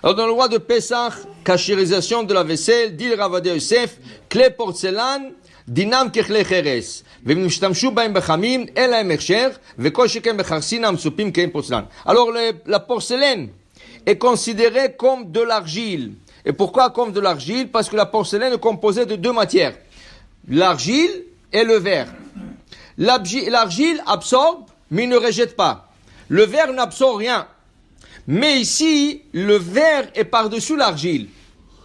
Alors, dans le roi de Pesach, cachérisation de la vaisselle, dit le Rav Yosef, clé porcelaine, דינם ככלי חרס, והם השתמשו בהם בחמים, אין להם הכשר, וכל שכן בחרסינה המצופים כאין פורצלן. Alors, la porcelaine est considérée comme de l'argile. Et pourquoi comme de l'argile? Parce que la porcelaine est composée de deux matières, l'argile et le verre. L'argile absorbe, mais ne rejette pas. Le verre n'absorbe rien. Mais ici, le verre est par-dessus l'argile.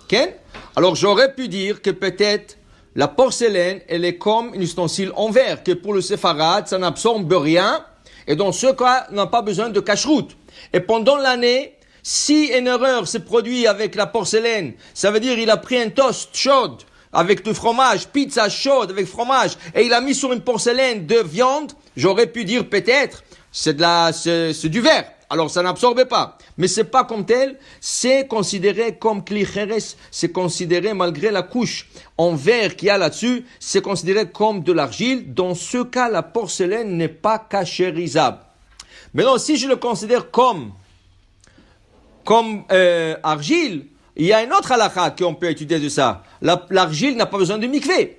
Okay? Alors, j'aurais pu dire que peut-être la porcelaine, elle est comme un ustensile en verre, que pour le séfarade, ça n'absorbe rien, et dans ce cas, on n'a pas besoin de cache-route. Et pendant l'année, si une erreur se produit avec la porcelaine, ça veut dire il a pris un toast chaud avec du fromage, pizza chaude avec fromage, et il a mis sur une porcelaine de viande, j'aurais pu dire peut-être, c'est du verre. Alors ça n'absorbe pas, mais c'est pas comme tel, c'est considéré comme kli cheres, c'est considéré malgré la couche en verre qu'il y a là-dessus, c'est considéré comme de l'argile. Dans ce cas, la porcelaine n'est pas cachérisable. Maintenant, si je le considère comme argile, il y a une autre halakha qu'on peut étudier de ça. L'argile n'a pas besoin de mikvé.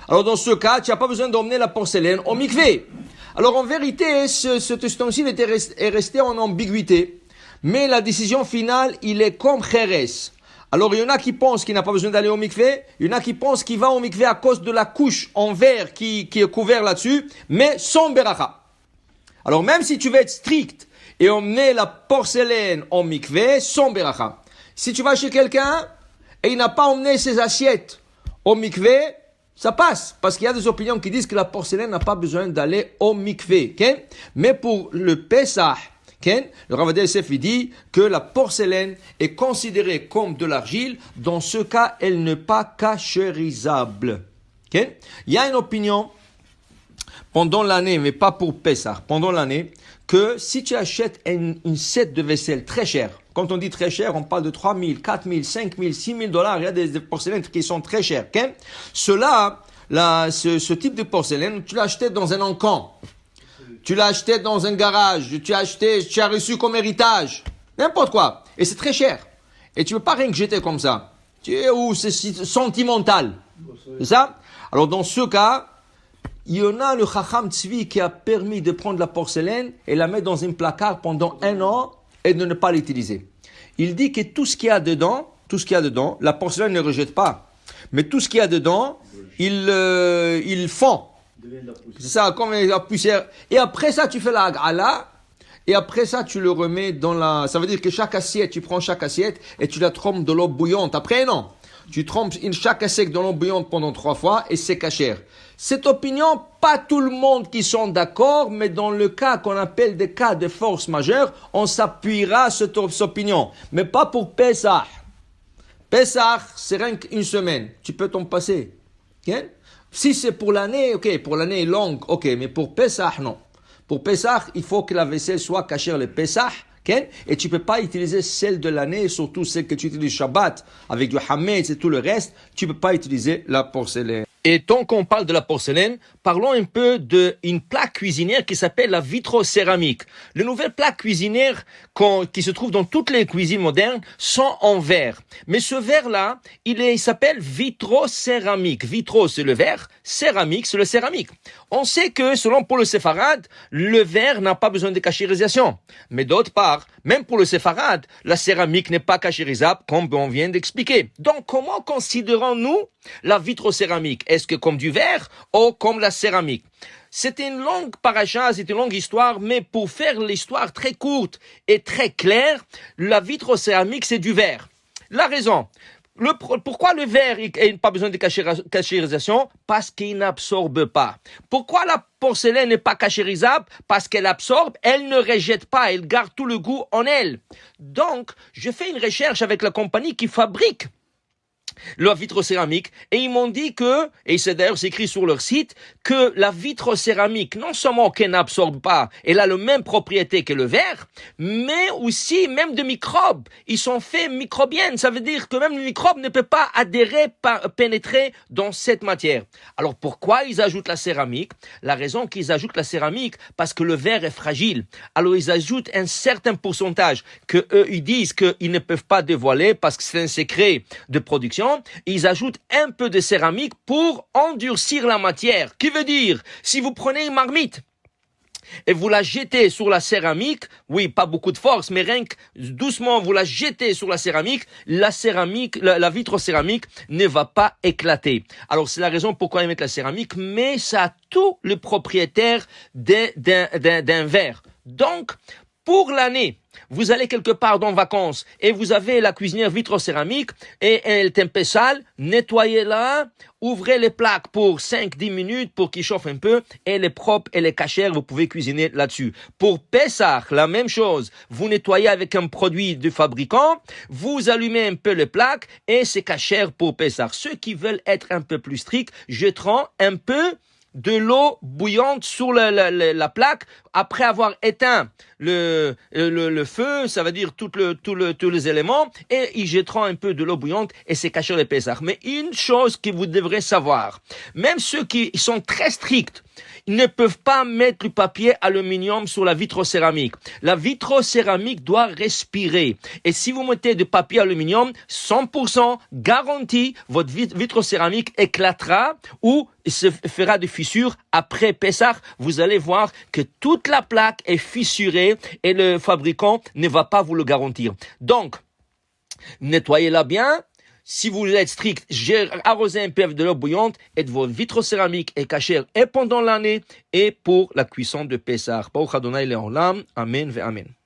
Alors dans ce cas, tu n'as pas besoin d'emmener la porcelaine au mikvé. Alors en vérité, cet ustensile est resté en ambiguïté, mais la décision finale, il est comme Kheres. Alors il y en a qui pensent qu'il n'a pas besoin d'aller au mikvé, il y en a qui pensent qu'il va au mikvé à cause de la couche en verre qui est couvert là-dessus, mais sans beracha. Alors même si tu veux être strict et emmener la porcelaine au mikvé, sans beracha. Si tu vas chez quelqu'un et il n'a pas emmené ses assiettes au mikvé, ça passe, parce qu'il y a des opinions qui disent que la porcelaine n'a pas besoin d'aller au mikvé. Okay? Mais pour le Pesach, okay? Le Rav Yosef dit que la porcelaine est considérée comme de l'argile. Dans ce cas, elle n'est pas cachérisable. Okay? Il y a une opinion pendant l'année, mais pas pour Pesach, pendant l'année, que si tu achètes une set de vaisselle très chère, quand on dit très cher, on parle de 3 000, 4 000, 5 000, 6 000 $. Il y a des porcelaines qui sont très chères. Okay? Ce type de porcelaine, tu l'as acheté dans un encan. Tu l'as acheté dans un garage. Tu as reçu comme héritage. N'importe quoi. Et c'est très cher. Et tu ne peux pas rien jeter comme ça. Ou c'est sentimental. C'est ça? Alors dans ce cas, il y en a le Chacham Tzvi qui a permis de prendre la porcelaine et la mettre dans un placard pendant 1 an et de ne pas l'utiliser. Il dit que tout ce qu'il y a dedans, la porcelaine ne rejette pas, mais tout ce qu'il y a dedans, il fond. C'est ça, comme la poussière. Et après ça, tu fais la hagala, et après ça, tu le remets dans la... Ça veut dire que chaque assiette, tu prends chaque assiette et tu la trempes de l'eau bouillante. Après, non. Tu trempes chaque assiette dans l'eau bouillante pendant 3 fois et c'est cachère. Cette opinion, pas tout le monde qui sont d'accord, mais dans le cas qu'on appelle des cas de force majeure, on s'appuiera sur cette opinion. Mais pas pour Pesach. Pesach, c'est rien qu'une semaine. Tu peux t'en passer. Okay? Si c'est pour l'année, ok, pour l'année longue, ok, mais pour Pesach, non. Pour Pesach, il faut que la vaisselle soit cachère le Pesach. Okay? Et tu ne peux pas utiliser celle de l'année, surtout celle que tu utilises Shabbat, avec du hametz et tout le reste, tu ne peux pas utiliser la porcelaine. Et tant qu'on parle de la porcelaine, parlons un peu d'une plaque cuisinière qui s'appelle la vitrocéramique. Les nouvelles plaques cuisinières qui se trouvent dans toutes les cuisines modernes sont en verre. Mais ce verre-là, il s'appelle vitrocéramique. Vitro, c'est le verre. Céramique, c'est le céramique. On sait que, selon Paul le Séfarade, le verre n'a pas besoin de cachérisation. Mais d'autre part, même pour le séfarade, la céramique n'est pas cachérisable, comme on vient d'expliquer. Donc, comment considérons-nous la vitrocéramique? Est-ce que comme du verre ou comme la céramique? C'est une longue paracha, c'est une longue histoire, mais pour faire l'histoire très courte et très claire, la vitrocéramique, c'est du verre. La raison... Pourquoi le verre n'a pas besoin de cachérisation? Parce qu'il n'absorbe pas. Pourquoi la porcelaine n'est pas cachérisable? Parce qu'elle absorbe, elle ne rejette pas, elle garde tout le goût en elle. Donc, je fais une recherche avec la compagnie qui fabrique la vitrocéramique, et ils m'ont dit que, et c'est d'ailleurs c'est écrit sur leur site, que la vitrocéramique, non seulement qu'elle n'absorbe pas, elle a la même propriété que le verre, mais aussi même de microbes. Ils sont faits microbiennes, ça veut dire que même le microbe ne peut pas adhérer, pénétrer dans cette matière. Alors pourquoi ils ajoutent la céramique? La raison qu'ils ajoutent la céramique, parce que le verre est fragile. Alors ils ajoutent un certain pourcentage que eux ils disent qu'ils ne peuvent pas dévoiler parce que c'est un secret de production. Ils ajoutent un peu de céramique pour endurcir la matière. Qui veut dire, si vous prenez une marmite et vous la jetez sur la céramique, oui, pas beaucoup de force, mais rien que doucement vous la jetez sur la céramique, la vitrocéramique ne va pas éclater. Alors c'est la raison pourquoi ils mettent la céramique, mais ça a tous les propriétaires d'un verre. Donc, pour l'année, vous allez quelque part dans vacances et vous avez la cuisinière vitrocéramique et elle est un peu sale, nettoyez-la, ouvrez les plaques pour 5-10 minutes pour qu'il chauffe un peu et elle est propre, elle est cachère, vous pouvez cuisiner là-dessus. Pour Pessah, la même chose, vous nettoyez avec un produit du fabricant, vous allumez un peu les plaques et c'est cachère pour Pessah. Ceux qui veulent être un peu plus stricts jetteront un peu de l'eau bouillante sur la plaque après avoir éteint le feu, ça veut dire tous les éléments, et ils jetteront un peu de l'eau bouillante et c'est caché les Pessah. Mais une chose que vous devrez savoir, même ceux qui sont très stricts, ils ne peuvent pas mettre du papier aluminium sur la vitrocéramique. La vitrocéramique doit respirer. Et si vous mettez du papier aluminium, 100% garanti, votre vitrocéramique éclatera ou se fera des fissures. Après Pessah, vous allez voir que toute la plaque est fissurée et le fabricant ne va pas vous le garantir. Donc, nettoyez-la bien. Si vous êtes strict, arrosez un peu de l'eau bouillante et de votre vitrocéramique est cachère et pendant l'année et pour la cuisson de Pessah. Baruch Adonai Le'olam. Amen ve Amen.